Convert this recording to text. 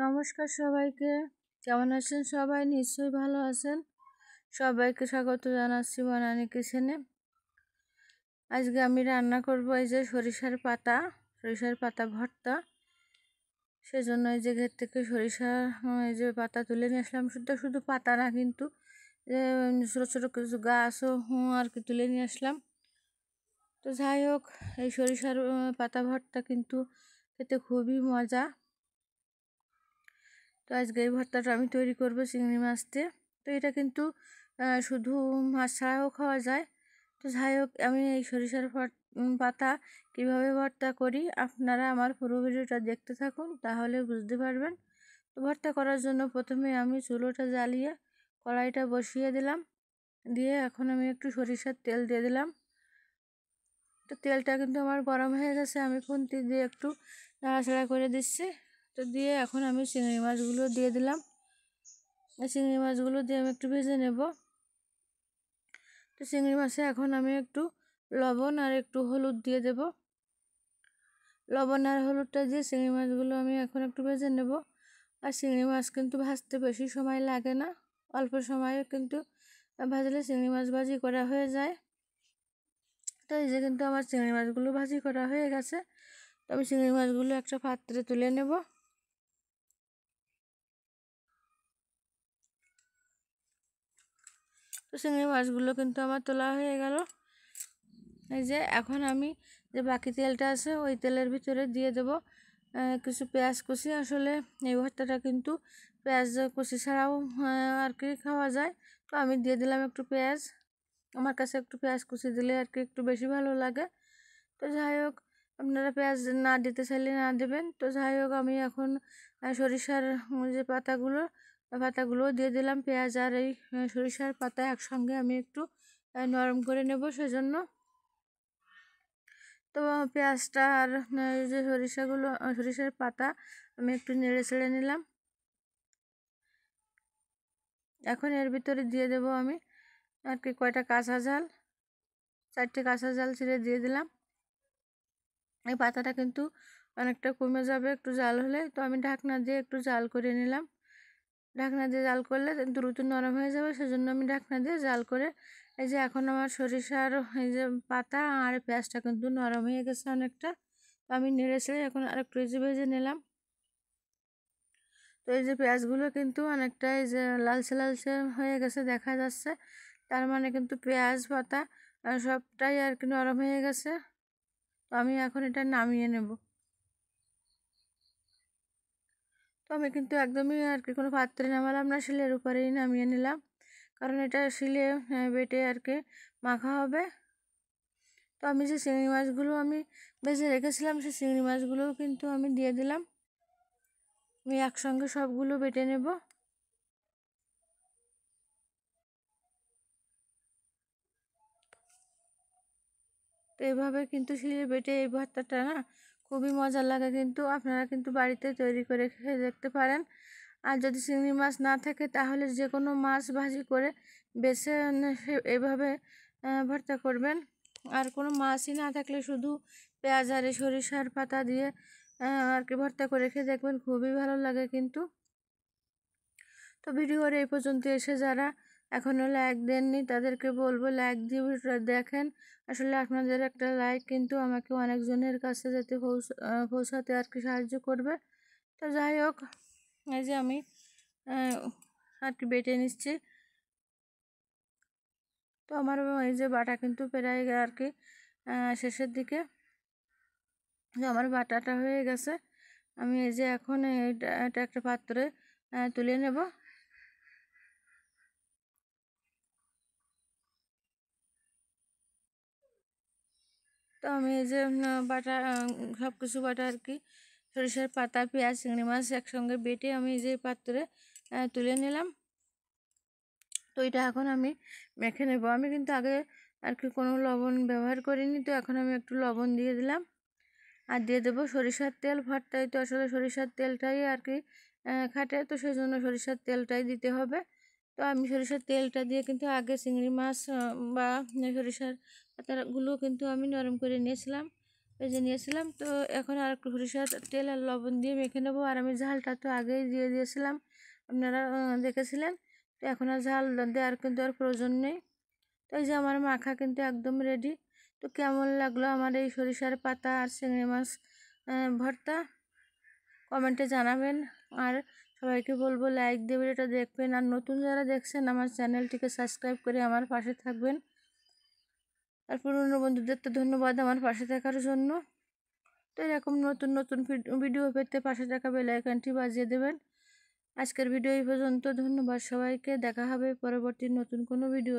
নমস্কার সবাইকে। কেমন আছেন সবাই? নিশ্চয়ই ভালো আছেন। সবাইকে স্বাগত জানাচ্ছি বনানী কিচেনে। আজকে আমি রান্না করব এই যে সরিষার পাতা ভর্তা। সেজন্য এই যে ঘের থেকে সরিষা এই যে পাতা তুলে নিয়ে আসলাম। শুধু পাতা না, কিন্তু ছোটো ছোটো কিছু গাছও আর কি তুলে নিয়ে আসলাম। তো যাই হোক, এই সরিষার পাতা ভর্তা কিন্তু খেতে খুবই মজা। তো আজকে এই ভর্তাটা আমি তৈরি করব চিংড়ি মাছ দিয়ে। তো এটা কিন্তু শুধু মাছ ছাড়াও খাওয়া যায়। তো যাই হোক, আমি এই সরিষার পাতা কীভাবে ভর্তা করি আপনারা আমার পুরো ভিডিওটা দেখতে থাকুন, তাহলে বুঝতে পারবেন। তো ভর্তা করার জন্য প্রথমে আমি চুলোটা জ্বালিয়ে কড়াইটা বসিয়ে দিলাম। দিয়ে এখন আমি একটু সরিষার তেল দিয়ে দিলাম। তো তেলটা কিন্তু আমার গরম হয়ে গেছে, আমি খুন্তি দিয়ে একটু নাড়াচাড়া করে দিচ্ছি। তো দিয়ে এখন আমি চিংড়ি মাছগুলো দিয়ে দিলাম। চিংড়ি মাছগুলো দিয়ে আমি একটু ভেজে নেব। তো চিংড়ি মাছে এখন আমি একটু লবণ আর একটু হলুদ দিয়ে দেব। লবণ আর হলুদটা দিয়ে চিংড়ি মাছগুলো আমি এখন একটু ভেজে নেব। আর চিংড়ি মাছ কিন্তু ভাজতে বেশি সময় লাগে না, অল্প সময়ে কিন্তু ভাজলে চিংড়ি মাছ ভাজি করা হয়ে যায়। তো এই যে কিন্তু আমার চিংড়ি মাছগুলো ভাজি করা হয়ে গেছে। তো আমি চিংড়ি মাছগুলো একটা পাত্রে তুলে নেব। তো চিংড়ি মাছগুলো কিন্তু আমার তোলা হয়ে গেল। এই যে এখন আমি যে বাকি তেলটা আছে ওই তেলের ভিতরে দিয়ে দেব কিছু পেঁয়াজ কুচি। আসলে এই ভর্তাটা কিন্তু পেঁয়াজ কুচি ছাড়াও আর কি খাওয়া যায়। তো আমি দিয়ে দিলাম একটু পেঁয়াজ। আমার কাছে একটু পেঁয়াজ কুচি দিলে আর কি একটু বেশি ভালো লাগে। তো যাই হোক, আপনারা পেঁয়াজ না দিতে চাইলে না দেবেন। তো যাই হোক, আমি এখন সরিষার যে পাতাগুলো দিয়ে দিলাম। পেঁয়াজ আর এই সরিষার পাতা একসঙ্গে আমি একটু নরম করে নেব। সেজন্য তো পেঁয়াজটা আর এই যে সরিষার পাতা আমি একটু নেড়ে ছেড়ে নিলাম। এখন এর ভিতরে দিয়ে দেব আমি আর কি কয়টা কাঁচা ঝাল, 4টে কাঁচা ঝাল ছিঁড়ে দিয়ে দিলাম। এই পাতাটা কিন্তু অনেকটা কমে যাবে একটু জাল হলে। তো আমি ঢাকনা দিয়ে একটু জাল করে নিলাম। ঢাকনা দিয়ে জাল করলে দ্রুত নরম হয়ে যাবে, সেজন্য আমি ঢাকনা দিয়ে জাল করে এই যে এখন আমার সরিষার এই যে পাতা আর পেঁয়াজটা কিন্তু নরম হয়ে গেছে অনেকটা। তো আমি নেড়ে ছেড়ে এখন আরেকটু ভেজে নিলাম। তো এই যে পেঁয়াজগুলো কিন্তু অনেকটা এই যে লালচে লালচে হয়ে গেছে দেখা যাচ্ছে, তার মানে কিন্তু পেঁয়াজ পাতা সবটাই আর কি নরম হয়ে গেছে। তো আমি এখন এটা নামিয়ে নেব। তো আমি কিন্তু একদমই আর কি কোনো পাত্রে নামালাম না, শিলের উপরেই নামিয়ে নিলাম, কারণ এটা শিলে বেটে আর কি মাখা হবে। তো আমি যে চিংড়ি মাছগুলো আমি ভেজে রেখেছিলাম, সেই চিংড়ি মাছগুলোও কিন্তু আমি দিয়ে দিলাম। আমি একসঙ্গে সবগুলো বেটে নেব। তো এইভাবে কিন্তু শিলে বেটে এই ভর্তাটা না খুবই মজার লাগে, কিন্তু আপনারা কিন্তু বাড়িতে তৈরি করে খেয়ে দেখতে পারেন। আর যদি চিংড়ি মাছ না থাকে তাহলে যে কোনো মাছ ভাজি করে বেছে এভাবে ভর্তা করবেন। আর কোনো মাছই না থাকলে শুধু পেঁয়াজ আর সরিষার পাতা দিয়ে আর কি ভর্তা করে খেয়ে দেখবেন, খুবই ভালো লাগে কিন্তু। তো ভিডিওর এই পর্যন্ত এসে যারা এখনও লাইক দেননি তাদেরকে বলবো লাইক দিয়ে ভিডিওটা দেখেন। আসলে আপনাদের একটা লাইক কিন্তু আমাকে অনেকজনের কাছে যাতে পৌঁছাতে আর কি সাহায্য করবে। তো যাই হোক, এই যে আমি আর কি বেটে নিচ্ছি। তো আমার এই যে বাটা কিন্তু প্রায় আর কি শেষের দিকে। আমার বাটাটা হয়ে গেছে। আমি এই যে এখন এটা একটা পাত্রে তুলে নেব। তো আমি এই যে বাটা সব কিছু বাটা আর কি সরিষার পাতা পেঁয়াজ চিংড়ি মাছ একসঙ্গে বেটে আমি এই যে পাত্রে তুলে নিলাম। তো এটা এখন আমি মেখে নেব। আমি কিন্তু আগে আর কি কোনো লবণ ব্যবহার করিনি, তো এখন আমি একটু লবণ দিয়ে দিলাম। আর দিয়ে দেবো সরিষার তেল। ভর্তায় তো আসলে সরিষার তেলটাই আর কি খাটে, তো সেই জন্য সরিষার তেলটাই দিতে হবে। তো আমি সরিষার তেলটা দিয়ে কিন্তু আগে চিংড়ি মাছ বা সরিষার পাতাগুলো কিন্তু আমি নরম করে নিয়েছিলাম। ভেজে নিয়েছিলাম। তো এখন আর একটু সরিষার তেল আর লবণ দিয়ে মেখে নেবো। আর আমি ঝালটা তো আগেই দিয়ে দিয়েছিলাম, আপনারা দেখেছিলেন। তো এখন আর ঝাল দেওয়ার কিন্তু আর প্রয়োজন নেই। তো এই যে আমার মাখা কিন্তু একদম রেডি। তো কেমন লাগলো আমার এই সরিষার পাতা আর চিংড়ি মাছ ভর্তা, কমেন্টে জানাবেন। আর সবাইকে বলবো লাইক দিয়ে ভিডিওটা দেখবেন। আর নতুন যারা দেখছেন আমার চ্যানেলটিকে সাবস্ক্রাইব করে আমার পাশে থাকবেন। আর পুরনো বন্ধুদের তো ধন্যবাদ আমার পাশে থাকার জন্য। তো এরকম নতুন নতুন ভিডিও পেতে পাশে থাকা বেল আইকনটি বাজিয়ে দেবেন। আজকের ভিডিও এই পর্যন্ত। ধন্যবাদ সবাইকে। দেখা হবে পরবর্তী নতুন কোনো ভিডিও।